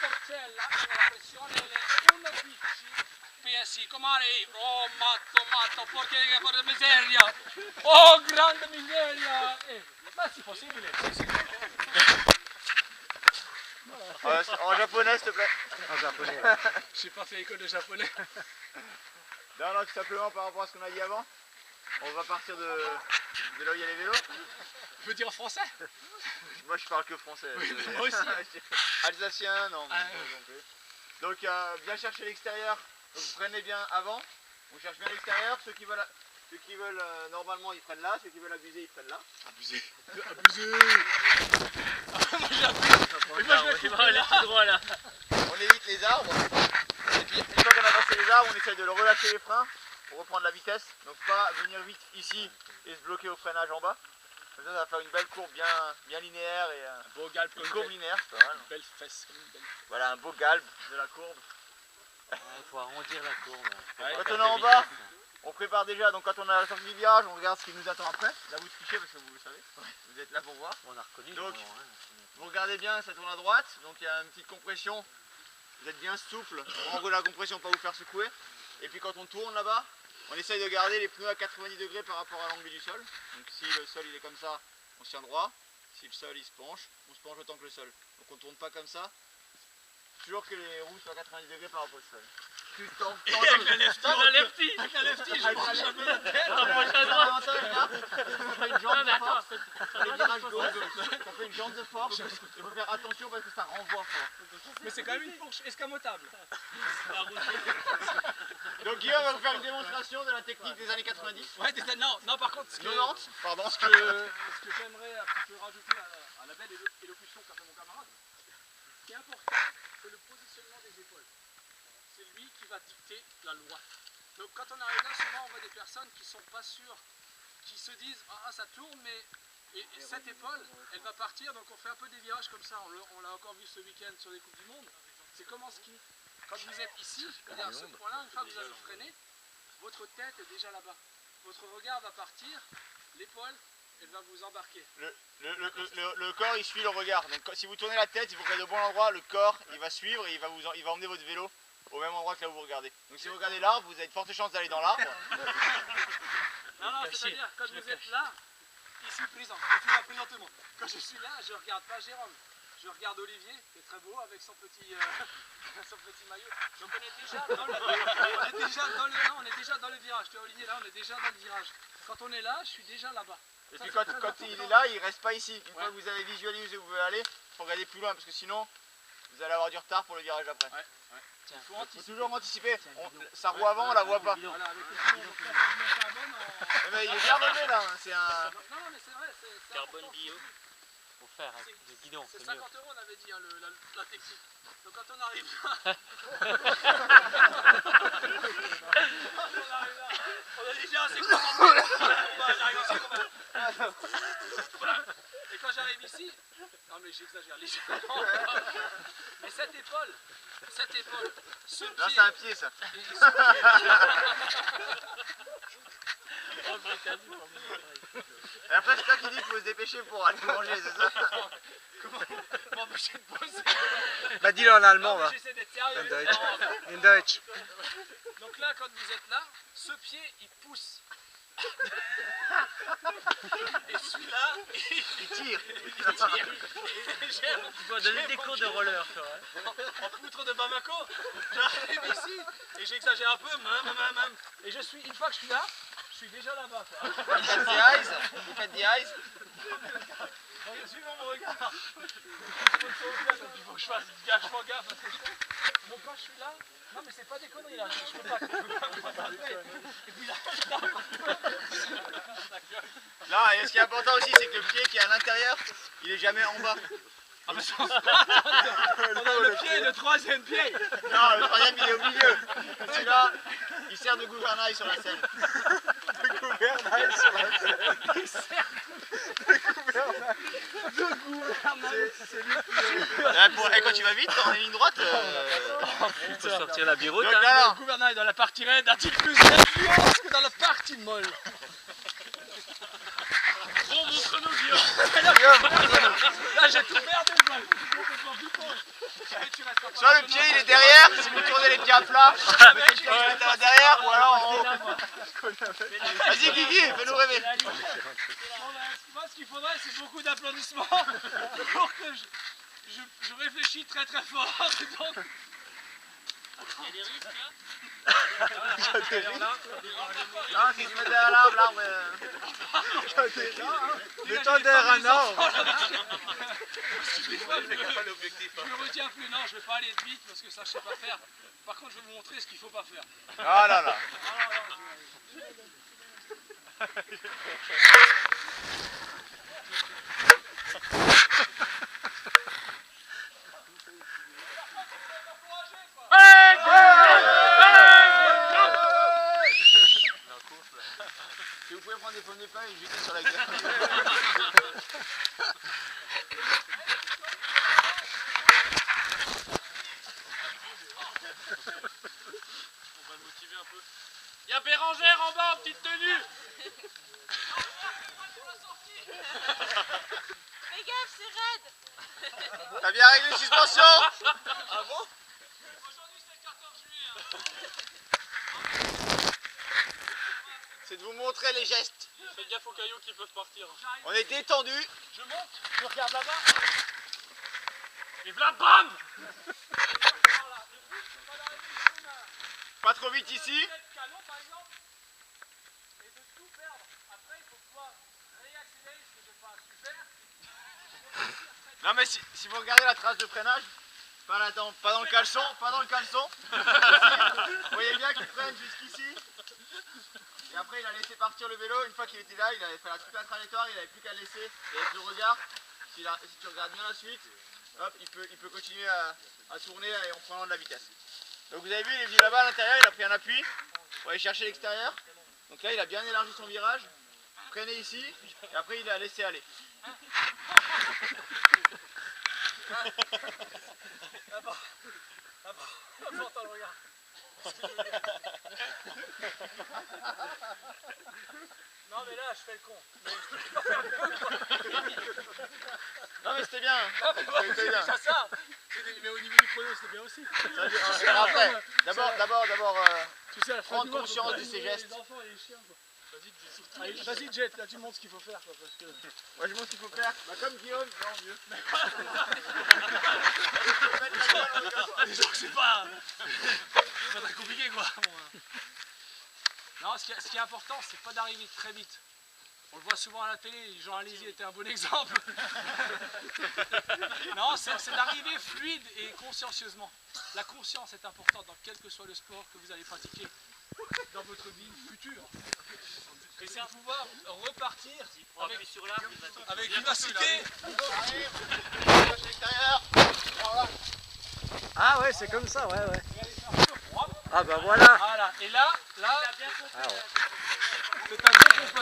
porcella con la pressione è 11 PSI. Comare, oh matto, porca miseria! Oh, grande miseria! Ma c'est possible? En japonais, s'il te plaît. En japonais. Je sais pas fait école de japonais. Non, tout simplement par rapport à ce qu'on a dit avant. On va partir de là où il y a les vélos. Je veux dire en français? Moi je parle que français. Oui, moi aussi. Alsacien, non. Non plus. Donc bien chercher l'extérieur. Donc vous prenez bien avant. On cherche bien l'extérieur. Ceux qui veulent normalement ils prennent là. Ceux qui veulent abuser ils prennent là. Abuser. Moi j'abuse. Aller tout droit là. On évite les arbres. Et puis une fois qu'on a passé les arbres, on essaye de le relâcher les freins pour reprendre la vitesse. Donc pas venir vite ici et se bloquer au freinage en bas. Comme ça va faire une belle courbe bien linéaire et Un beau galbe une comme courbe une linéaire, c'est pas mal. belle fesse. Comme une belle... Voilà un beau galbe de la courbe. Il faut arrondir la courbe. Ouais, Quand on est en bas, on prépare déjà, donc quand on a la sortie du virage, on regarde ce qui nous attend après. Là vous trichez parce que vous le savez, vous êtes là pour voir. On a reconnu. Donc, le moment, hein. Vous regardez bien, ça tourne à droite, donc il y a une petite compression. Vous êtes bien souple, pour enlever la compression, pas vous faire secouer. Et puis quand on tourne là-bas, on essaye de garder les pneus à 90 degrés par rapport à l'angle du sol. Donc si le sol il est comme ça, on se tient droit. Si le sol il se penche, on se penche autant que le sol. Donc on tourne pas comme ça. Toujours que les roues soient à 90 degrés par rapport au sol. Tu t'en Avec la lefty, je Avec prends la jamais lefty. la tête. L'avantage là, ça fait une jambe Non, mais de attends, force. Dans les virages gauche, ça fait une jambe de force. Il faut faire attention parce que ça renvoie fort. Mais c'est quand même une fourche escamotable. Donc Guillaume va vous faire une démonstration de la technique des années 90. Ouais, non, par contre, ce que 90, pardon. j'aimerais un petit peu rajouter à la belle élocution qu'a fait mon camarade, c'est important que le positionnement des épaules, c'est lui qui va dicter la loi. Donc quand on arrive là, souvent on voit des personnes qui sont pas sûres, qui se disent ah ça tourne mais et cette épaule elle va partir, donc on fait un peu des virages comme ça, on l'a encore vu ce week-end sur les Coupes du Monde, c'est comme en ski. Quand vous êtes ici, c'est-à-dire à ce point-là, une fois que vous avez freiné, votre tête est déjà là-bas. Votre regard va partir, l'épaule elle va vous embarquer. Le corps il suit le regard. Donc si vous tournez la tête, il faut regarder au bon endroit, le corps il va suivre et il va emmener votre vélo au même endroit que là où vous regardez. Donc si vous regardez l'arbre, vous avez de fortes chances d'aller dans l'arbre. Non, c'est-à-dire quand vous êtes là, ici présent, je suis là présentement. Quand je suis là, je ne regarde pas Jérôme. Je regarde Olivier, qui est très beau avec son petit maillot. Donc on est déjà dans le virage. Tu vois Olivier, là on est déjà dans le virage. Quand on est là, je suis déjà là-bas. Et puis quand il est là, il reste pas ici. Une fois que vous avez visualisé où vous voulez aller, il faut regarder plus loin parce que sinon vous allez avoir du retard pour le virage après. Il faut Il faut toujours anticiper. Sa roue avant, on la voit pas. Voilà, avec le bidon, donc, carbone, Mais il est bien relevé là. C'est un. Non, mais c'est vrai, c'est Carbone important. bio. Faut faire avec le guidon, C'est c'est mieux. 50 € on avait dit, hein, la technique. Donc quand on arrive là, on a déjà assez concentré. Et quand j'arrive ici, non mais j'exagère légèrement. Mais cette épaule, ce pied. Là c'est un pied ça. Et après c'est toi qui dis qu'il faut se dépêcher pour aller manger, c'est ça? Comment m'empêcher de bosser? Bah dis-le en allemand, Non, mais va. j'essaie d'être sérieux. In Deutsch. Donc là, quand vous êtes là, ce pied, il pousse. Et celui-là, Il tire. Tu dois donner des cours de roller, toi. En poutre de Bamako, j'arrive ici et j'exagère un peu, même. Et une fois que je suis là, je suis déjà là-bas. Vous faites des eyes. Vous faites des eyes. Suivez mon regard. Il faut que je fasse vachement gaffe. Parce que donc quand je suis là, non mais c'est pas des conneries là, je peux pas. Et puis là, Là, et ce qui est important aussi, c'est que le pied qui est à l'intérieur, il est jamais en bas. on a le pied, le troisième pied. Non, le troisième il est au milieu. Celui-là, il sert de gouvernail sur la selle. De gouvernail sur la scène. Il sert De gouvernail. C'est lui qui Et quand tu vas vite, en ligne droite. Il faut sortir la biroute. Donc Hein. là, le gouvernail dans la partie raide a-t-il plus d'influence que dans la partie molle? Bon, montre-nous Guillaume. Là j'ai tout merdé, moi. Soit le pied il est derrière, si vous tournez les pieds à plat, mettez le pied derrière ou alors en haut. Vas-y Guigui, fais-nous rêver. Bon, moi ce qu'il faudrait c'est beaucoup d'applaudissements pour que je réfléchis très très fort. Donc... Il y a des risques là. Non, si se met derrière l'arbre, l'arbre. Mets-toi derrière un arbre. Je me retiens plus, non, je vais pas aller vite parce que ça je sais pas faire. Par contre, je vais vous montrer ce qu'il faut pas faire. Ah là là. Si vous pouvez prendre des pommes de pain et jeter sur la gueule. On va le motiver un peu. Il y a Bérangère en bas en petite tenue. Fais gaffe, c'est raide. T'as bien réglé les suspensions? Ah bon? Aujourd'hui c'est le 14 juillet. C'est de vous montrer les gestes. Faites gaffe aux cailloux qui peuvent partir. On est détendu. Je monte, je regarde là-bas. Et v'là bam! Pas trop vite ici. Canon par exemple. Et de tout perdre. Après il faut pouvoir réaccélérer ce que je fais pas super. Non mais si vous regardez la trace de freinage, pas là-dedans, pas dans le caleçon, pas dans le caleçon. Vous voyez bien qu'il freine jusqu'ici. Et après il a laissé partir le vélo, une fois qu'il était là, il avait fait toute la trajectoire, il n'avait plus qu'à laisser. Et avec le regard, si tu regardes bien la suite, hop, il peut continuer à tourner en prenant de la vitesse. Donc vous avez vu, il est venu là-bas à l'intérieur, il a pris un appui pour aller chercher l'extérieur. Donc là il a bien élargi son virage, freiné ici, et après il a laissé aller. Attends, regarde. Non mais là je fais le con. Non mais c'était bien. C'était bien. C'est ça. Mais au niveau du chrono c'était bien aussi. Après, d'abord, Tu sais, à la fin prendre du mois, conscience faut de pas ces les gestes. enfants et les chiens, quoi. Vas-y Jet, là tu montres ce qu'il faut faire quoi, parce que... Moi je montre ce qu'il faut faire. Bah, comme Guillaume, non mieux. Disons que c'est pas très compliqué quoi. Non, ce qui est important, c'est pas d'arriver très vite. On le voit souvent à la télé, Jean Alési était un bon exemple. Non, c'est d'arriver fluide et consciencieusement. La conscience est importante dans quel que soit le sport que vous allez pratiquer dans votre vie future. Et c'est de pouvoir repartir avec vivacité. Ah ouais, c'est comme ça, ouais. Ah bah voilà. Voilà, et là, Ah ouais. c'est un bon compas.